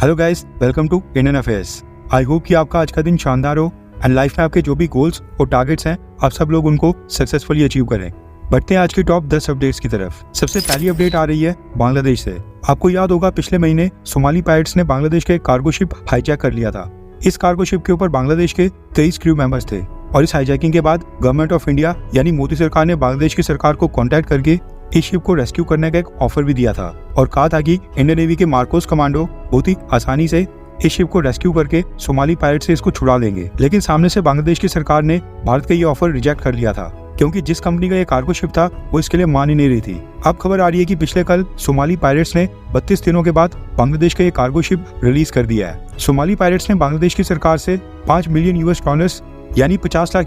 Hello guys, welcome to Indian affairs. I hope कि आपका आज का दिन शानदार हो एंड लाइफ में आपके जो भी गोल्स और टारगेट्स हैं आप सब लोग उनको सक्सेसफुली अचीव करें। बढ़ते हैं आज की टॉप 10 अपडेट्स की तरफ। सबसे पहली अपडेट आ रही है बांग्लादेश से। आपको याद होगा पिछले महीने सोमाली पायरेट्स ने बांग्लादेश के एक कार्गो शिप हाईजैक कर लिया था। इस कार्गो शिप के ऊपर बांग्लादेश के 23 क्रू मेंबर्स थे और इस हाईजैकिंग के बाद गवर्नमेंट ऑफ इंडिया यानी मोदी सरकार ने बांग्लादेश की सरकार को कॉन्टैक्ट करके इस शिप को रेस्क्यू करने का एक ऑफर भी दिया था और कहा था कि इंडियन नेवी के मार्कोस कमांडो बहुत ही आसानी से इस शिप को रेस्क्यू करके सोमाली पायरेट से इसको छुड़ा लेंगे। लेकिन सामने से बांग्लादेश की सरकार ने भारत का ये ऑफर रिजेक्ट कर लिया था क्योंकि जिस कंपनी का ये कार्गो शिप था वो इसके लिए मान ही नहीं रही थी। अब खबर आ रही है कि पिछले कल सोमाली पायरेट्स ने 32 दिनों के बाद बांग्लादेश का ये कार्गो शिप रिलीज कर दिया है। सोमाली पायरेट्स ने बांग्लादेश की सरकार से $5 मिलियन यानी $50 लाख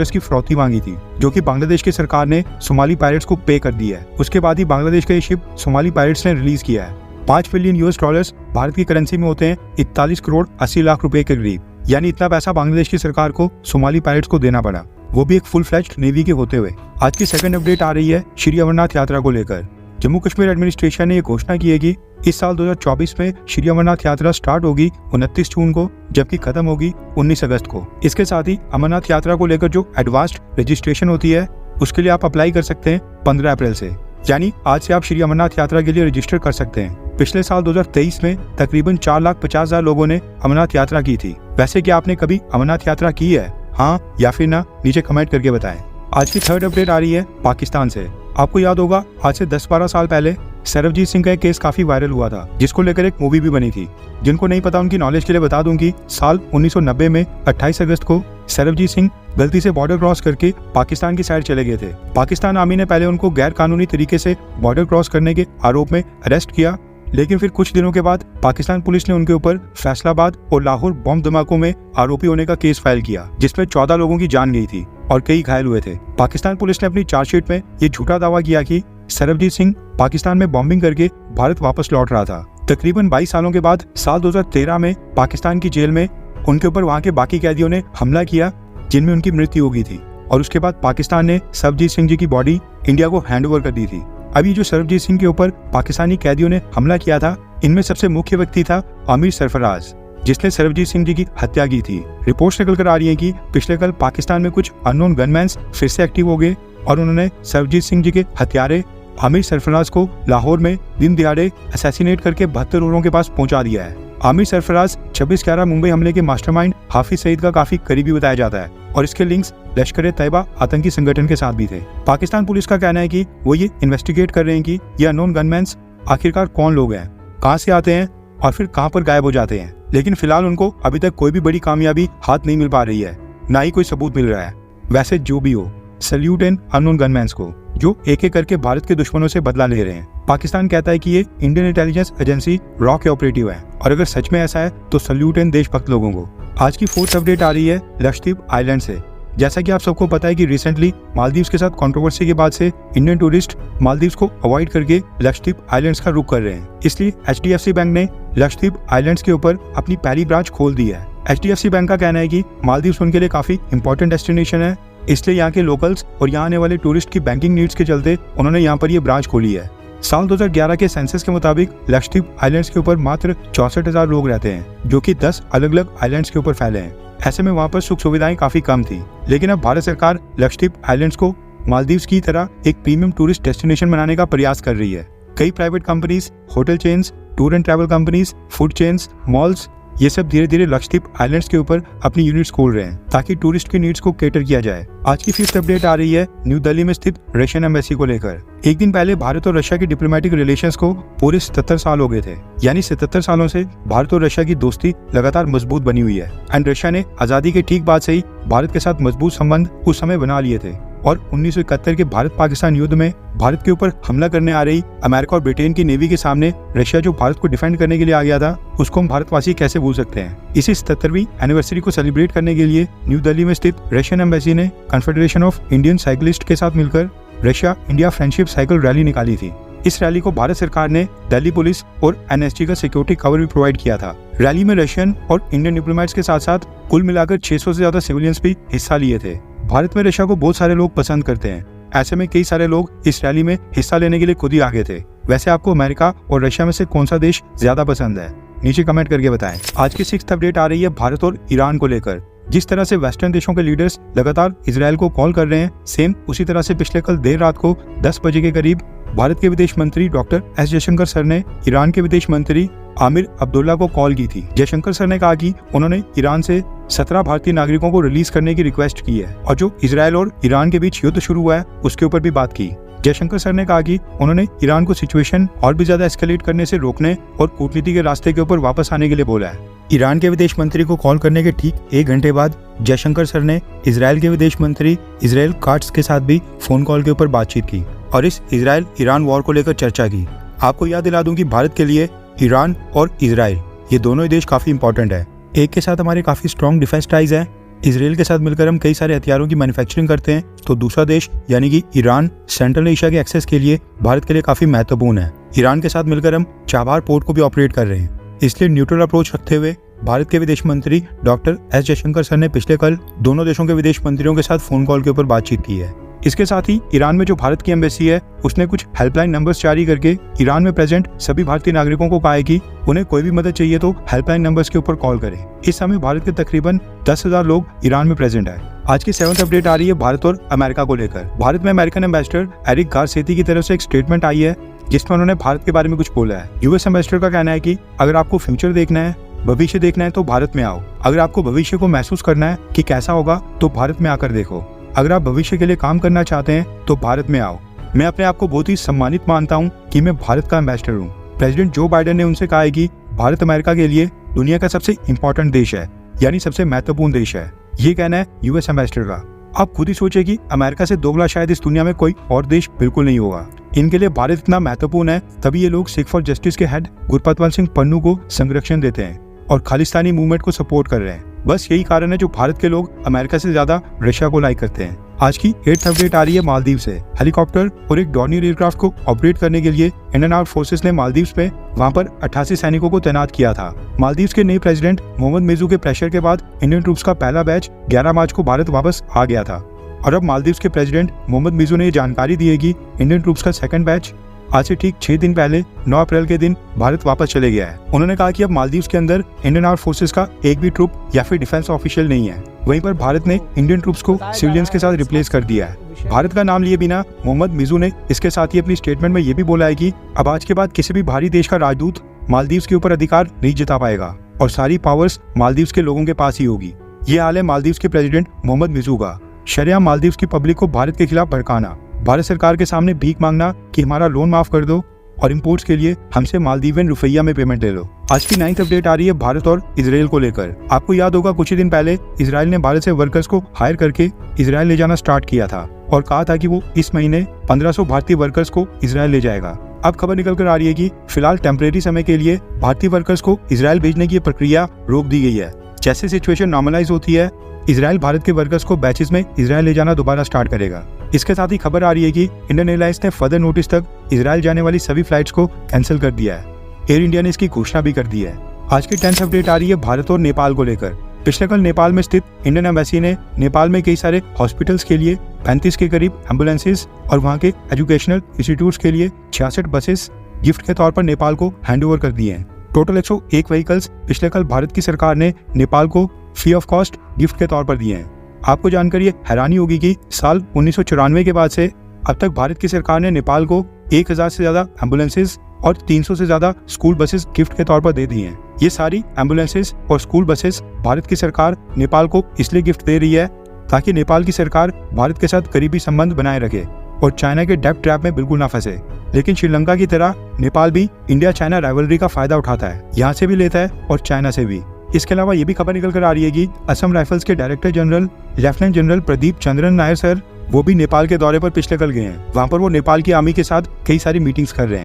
की फिरौती मांगी थी, जो कि बांग्लादेश की सरकार ने सोमाली पायरेट्स को पे कर दिया है। उसके बाद ही बांग्लादेश का ये शिप सोमाली पायरेट्स ने रिलीज किया है। $5 मिलियन भारत की करेंसी में होते हैं 41 करोड़ 80 लाख रुपए के करीब। यानी इतना पैसा बांग्लादेश की सरकार को सोमाली पायरेट्स को देना पड़ा, वो भी एक फुल फ्लेज्ड नेवी के होते हुए। आज की सेकंड अपडेट आ रही है श्री अमरनाथ यात्रा को लेकर। जम्मू कश्मीर एडमिनिस्ट्रेशन ने यह घोषणा की है कि इस साल 2024 में श्री अमरनाथ यात्रा स्टार्ट होगी 29 जून को, जबकि खत्म होगी 19 अगस्त को। इसके साथ ही अमरनाथ यात्रा को लेकर जो एडवांस्ड रजिस्ट्रेशन होती है उसके लिए आप अप्लाई कर सकते हैं 15 अप्रैल से। यानी आज से आप श्री अमरनाथ यात्रा के लिए रजिस्टर कर सकते हैं। पिछले साल 2023 में तकरीबन 4,50,000 लोगों ने अमरनाथ यात्रा की थी। वैसे क्या आपने कभी अमरनाथ यात्रा की है? हाँ या फिर ना, नीचे कमेंट करके बताएं। आज की थर्ड अपडेट आ रही है पाकिस्तान से। आपको याद होगा आज से 10-12 साल पहले सरबजीत सिंह का एक केस काफी वायरल हुआ था, जिसको लेकर एक मूवी भी बनी थी। जिनको नहीं पता उनकी नॉलेज के लिए बता दूं कि साल 1990 में 28 अगस्त को सरबजीत सिंह गलती से बॉर्डर क्रॉस करके पाकिस्तान की साइड चले गए थे। पाकिस्तान आर्मी ने पहले उनको गैर कानूनी तरीके से बॉर्डर क्रॉस करने के आरोप में अरेस्ट किया, लेकिन फिर कुछ दिनों के बाद पाकिस्तान पुलिस ने उनके ऊपर फैसलाबाद और लाहौर बॉम्ब धमाकों में आरोपी होने का केस फाइल किया, जिसमें 14 लोगों की जान गई थी और कई घायल हुए थे। पाकिस्तान पुलिस ने अपनी चार्जशीट में ये झूठा दावा किया कि सरबजीत सिंह पाकिस्तान में बॉम्बिंग करके भारत वापस लौट रहा था। तकरीबन 22 सालों के बाद साल 2013 में पाकिस्तान की जेल में उनके ऊपर वहां के बाकी कैदियों ने हमला किया, जिनमें उनकी मृत्यु हो गई थी और उसके बाद पाकिस्तान ने सरबजीत सिंह जी की बॉडी इंडिया को हैंडओवर कर दी थी। अभी जो सरबजीत सिंह के ऊपर पाकिस्तानी कैदियों ने हमला किया था, इनमें सबसे मुख्य व्यक्ति था आमिर सरफराज, जिसने सरबजीत सिंह जी की हत्या की थी। रिपोर्ट्स निकल कर आ रही है कि पिछले कल पाकिस्तान में कुछ अननोन गनमैन्स फिर से एक्टिव हो गए और उन्होंने सरबजीत सिंह जी के हत्यारे आमिर सरफराज को लाहौर में दिन दिहाड़े असैसिनेट करके 72 लोगों के पास पहुंचा दिया है। आमिर सरफराज 26/11 मुंबई हमले के मास्टरमाइंड हाफिज सईद का काफी करीबी बताया जाता है और इसके लिंक्स लश्कर-ए-तैयबा आतंकी संगठन के साथ भी थे। पाकिस्तान पुलिस का कहना है कि वो ये इन्वेस्टिगेट कर रहे हैं कि ये अननोन गनमैन्स आखिरकार कौन लोग हैं, कहां से आते हैं और फिर कहां पर गायब हो जाते हैं। लेकिन फिलहाल उनको अभी तक कोई भी बड़ी कामयाबी हाथ नहीं मिल पा रही है, ना ही कोई सबूत मिल रहा है। वैसे जो भी हो, सैल्यूट इन अननोन गनमैन्स को जो एक एक करके भारत के दुश्मनों से बदला ले रहे हैं। पाकिस्तान कहता है कि ये इंडियन इंटेलिजेंस एजेंसी रॉ के ऑपरेटिव है और अगर सच में ऐसा है तो सैल्यूट इन देशभक्त लोगों को। आज की फोर्थ अपडेट आ रही है लक्षद्वीप आइलैंड से। जैसा कि आप सबको पता है कि रिसेंटली मालदीव्स के साथ कंट्रोवर्सी के बाद से इंडियन टूरिस्ट मालदीव्स को अवॉइड करके लक्षद्वीप आइलैंड्स का रुख कर रहे हैं। इसलिए HDFC बैंक ने लक्षद्वीप आइलैंड्स के ऊपर अपनी पहली ब्रांच खोल दी है। HDFC बैंक का कहना है कि मालदीव्स उनके लिए काफी इंपॉर्टेंट डेस्टिनेशन है, इसलिए यहाँ के लोकल्स और यहाँ आने वाले टूरिस्ट की बैंकिंग नीड्स के चलते उन्होंने यहाँ पर ये ब्रांच खोली है। साल 2011 के सेंसस के मुताबिक लक्षद्वीप आइलैंड्स के ऊपर मात्र 64,000 लोग रहते हैं, जो कि 10 अलग अलग आइलैंड्स के ऊपर फैले हैं। ऐसे में वहाँ पर सुख सुविधाएं काफी कम थी, लेकिन अब भारत सरकार लक्षद्वीप आइलैंड्स को मालदीव्स की तरह एक प्रीमियम टूरिस्ट डेस्टिनेशन बनाने का प्रयास कर रही है। कई private companies, hotel chains, tour and travel companies, food chains, malls, ये सब धीरे धीरे लक्षद्वीप आइलैंड्स के ऊपर अपनी यूनिट्स खोल रहे हैं ताकि टूरिस्ट की नीड्स को केटर किया जाए। आज की फिफ्थ अपडेट आ रही है न्यू दिल्ली में स्थित रशियन एम्बेसी को लेकर। एक दिन पहले भारत और रशिया की डिप्लोमेटिक रिलेशंस को पूरे 77 साल हो गए थे। यानी 77 सालों से भारत और रशिया की दोस्ती लगातार मजबूत बनी हुई है एंड रशिया ने आजादी के ठीक बाद से ही भारत के साथ मजबूत संबंध उस समय बना लिए थे और 1971 के भारत पाकिस्तान युद्ध में भारत के ऊपर हमला करने आ रही अमेरिका और ब्रिटेन की नेवी के सामने रशिया जो भारत को डिफेंड करने के लिए आ गया था, उसको हम भारतवासी कैसे भूल सकते हैं। इसी 77वीं एनिवर्सरी को सेलिब्रेट करने के लिए न्यू दिल्ली में स्थित रशियन एम्बेसी ने कॉन्फेडरेशन ऑफ इंडियन साइकिलिस्ट के साथ मिलकर Russia India friendship cycle rally निकाली थी। इस रैली को भारत सरकार ने दिल्ली पुलिस और NSG का सिक्योरिटी कवर भी प्रोवाइड किया था। रैली में रशियन और इंडियन डिप्लोमेट्स के साथ साथ कुल मिलाकर 600 से ज्यादा सिविलियंस भी हिस्सा लिए थे। भारत में रशिया को बहुत सारे लोग पसंद करते हैं, ऐसे में कई सारे लोग इस रैली में हिस्सा लेने के लिए खुद ही आगे थे। वैसे आपको अमेरिका और रशिया में से कौन सा देश ज्यादा पसंद है? नीचे कमेंट करके बताएं। आज की 6th अपडेट आ रही है भारत और ईरान को लेकर। जिस तरह से वेस्टर्न देशों के लीडर्स लगातार इजराइल को कॉल कर रहे हैं, सेम उसी तरह से पिछले कल देर रात को 10 बजे के करीब भारत के विदेश मंत्री डॉक्टर एस जयशंकर सर ने ईरान के विदेश मंत्री आमिर अब्दुल्ला को कॉल की थी। जयशंकर सर ने कहा कि उन्होंने ईरान से 17 भारतीय नागरिकों को रिलीज करने की रिक्वेस्ट की है और जो इजराइल और ईरान के बीच युद्ध शुरू हुआ है उसके ऊपर भी बात की। जयशंकर सर ने कहा कि उन्होंने ईरान को सिचुएशन और भी ज्यादा एस्केलेट करने से रोकने और कूटनीति के रास्ते के ऊपर वापस आने के लिए बोला है। ईरान के विदेश मंत्री को कॉल करने के ठीक 1 घंटे बाद जयशंकर सर ने इजराइल के विदेश मंत्री इजराइल काट्स के साथ भी फोन कॉल के ऊपर बातचीत की और इस इजराइल ईरान वॉर को लेकर चर्चा की। आपको याद दिला दूं कि भारत के लिए ईरान और इजराइल ये दोनों ही देश काफी इंपॉर्टेंट है। एक के साथ हमारे काफी स्ट्रॉन्ग डिफेंस टाइज है, इजराइल के साथ मिलकर हम कई सारे हथियारों की मैन्युफैक्चरिंग करते हैं, तो दूसरा देश यानी कि ईरान सेंट्रल एशिया के एक्सेस के लिए भारत के लिए काफी महत्वपूर्ण है। ईरान के साथ मिलकर हम चाबहार पोर्ट को भी ऑपरेट कर रहे हैं, इसलिए न्यूट्रल अप्रोच रखते हुए भारत के विदेश मंत्री डॉक्टर एस जयशंकर सर ने पिछले कल दोनों देशों के विदेश मंत्रियों के साथ फोन कॉल के ऊपर बातचीत की है। इसके साथ ही ईरान में जो भारत की एम्बेसी है उसने कुछ हेल्पलाइन नंबर्स जारी करके ईरान में प्रेजेंट सभी भारतीय नागरिकों को कहा है कि उन्हें कोई भी मदद चाहिए तो हेल्पलाइन नंबर्स के ऊपर कॉल करें। इस समय भारत के तकरीबन 10,000 लोग ईरान में प्रेजेंट है। आज की 7th अपडेट आ रही है भारत और अमेरिका को लेकर। भारत में अमेरिकन एम्बेसडर एरिक गारसेती की तरफ से एक स्टेटमेंट आई है जिसमें उन्होंने भारत के बारे में कुछ बोला है। यूएस एम्बेसडर का कहना है कि अगर आपको फ्यूचर देखना है, भविष्य देखना है तो भारत में आओ। अगर आपको भविष्य को महसूस करना है कि कैसा होगा तो भारत में आकर देखो। अगर आप भविष्य के लिए काम करना चाहते हैं तो भारत में आओ। मैं अपने आप को बहुत ही सम्मानित मानता हूं कि मैं भारत का एम्बेसडर हूं। प्रेसिडेंट जो बाइडेन ने उनसे कहा है कि भारत अमेरिका के लिए दुनिया का सबसे इंपॉर्टेंट देश है, यानी सबसे महत्वपूर्ण देश है। ये कहना है यूएस एम्बेसडर का। आप खुद ही सोचिए कि अमेरिका से दोगला शायद इस दुनिया में कोई और देश बिल्कुल नहीं होगा। इनके लिए भारत इतना महत्वपूर्ण है, तभी ये लोग सिख फॉर जस्टिस के हेड गुरपतवल सिंह पन्नू को संरक्षण देते हैं और खालिस्तानी मूवमेंट को सपोर्ट कर रहे हैं। बस यही कारण है जो भारत के लोग अमेरिका से ज्यादा रशिया को लाइक करते हैं। आज की 8th अपडेट आ रही है मालदीव से। हेलीकॉप्टर और एक डॉर्नियर एयरक्राफ्ट को ऑपरेट करने के लिए इंडियन आर्म्ड फोर्सेस ने मालदीव्स में वहां पर 88 सैनिकों को तैनात किया था। मालदीव्स के नए प्रेसिडेंट मोहम्मद मिजू के प्रेशर के बाद इंडियन ट्रूप्स का पहला बैच 11 मार्च को भारत वापस आ गया था और अब मालदीव्स के प्रेसिडेंट मोहम्मद मिजू ने ये जानकारी दी है कि इंडियन ट्रूप्स का सेकंड बैच आज से ठीक 6 दिन पहले 9 अप्रैल के दिन भारत वापस चले गया है। उन्होंने कहा कि अब मालदीव्स के अंदर इंडियन आर्म्ड फोर्सेस का एक भी ट्रूप या फिर डिफेंस ऑफिशियल नहीं है। वहीं पर भारत ने इंडियन ट्रूप्स को सिविलियंस के साथ रिप्लेस कर दिया है। भारत का नाम लिए बिना मोहम्मद मिजू ने इसके साथ ही अपनी स्टेटमेंट में ये भी बोला है कि अब आज के बाद किसी भी भारी देश का राजदूत मालदीव्स के ऊपर अधिकार नहीं जता पाएगा और सारी पावर्स मालदीव्स के लोगों के पास ही होगी। ये हाल है मालदीव्स के प्रेसिडेंट मोहम्मद मिजू का। शरेआम मालदीव्स की पब्लिक को भारत के खिलाफ भड़काना, भारत सरकार के सामने भीख मांगना कि हमारा लोन माफ कर दो और इंपोर्ट्स के लिए हमसे मालदीवियन रुपया में पेमेंट ले लो। आज की 9th अपडेट आ रही है भारत और इजराइल को लेकर। आपको याद होगा कुछ ही दिन पहले इजराइल ने भारत से वर्कर्स को हायर करके इजराइल ले जाना स्टार्ट किया था और कहा था कि वो इस महीने 1500 भारतीय वर्कर्स को इजराइल ले जाएगा। अब खबर निकल कर आ रही है कि फिलहाल टेम्परेरी समय के लिए भारतीय वर्कर्स को इजराइल भेजने की प्रक्रिया रोक दी गई है। जैसे सिचुएशन नॉर्मलाइज होती है, इजराइल भारत के वर्कर्स को बैचेस में इजराइल ले जाना दोबारा स्टार्ट करेगा। इसके साथ ही खबर आ रही है कि इंडियन एयरलाइंस ने फर्दर नोटिस तक इजराइल जाने वाली सभी फ्लाइट्स को कैंसिल कर दिया है। एयर इंडिया ने इसकी घोषणा भी कर दी है। आज की 10th अपडेट आ रही है भारत और नेपाल को लेकर। पिछले कल नेपाल में स्थित इंडियन एम्बेसी ने नेपाल में कई सारे हॉस्पिटल्स के लिए 35 के करीब एम्बुलेंसेज और वहां के एजुकेशनल इंस्टीट्यूट्स के लिए 66 बसेस गिफ्ट के तौर पर नेपाल को हैंडओवर कर दिए हैं। टोटल 101 व्हीकल्स पिछले कल भारत की सरकार ने नेपाल को फ्री ऑफ कॉस्ट गिफ्ट के तौर पर दिए हैं। आपको जानकर ये हैरानी होगी कि साल 1994 के बाद से अब तक भारत की सरकार ने नेपाल को 1000 से ज्यादा एम्बुलेंसेज और 300 से ज्यादा स्कूल बसेस गिफ्ट के तौर पर दे दी हैं। ये सारी एम्बुलेंसेज और स्कूल बसेस भारत की सरकार नेपाल को इसलिए गिफ्ट दे रही है ताकि नेपाल की सरकार भारत के साथ करीबी संबंध बनाए रखे और चाइना के डेब्ट ट्रैप में बिल्कुल ना फंसे। लेकिन श्रीलंका की तरह नेपाल भी इंडिया चाइना राइवलरी का फायदा उठाता है, यहाँ से भी लेता है और चाइना से भी। इसके अलावा ये भी खबर निकल कर आ रही है कि असम राइफल्स के director general lieutenant general Pradeep Chandran Nair sir वो भी नेपाल के दौरे पर पिछले कल गए हैं। वहाँ पर वो नेपाल की आर्मी के साथ कई सारी मीटिंग्स कर रहे हैं।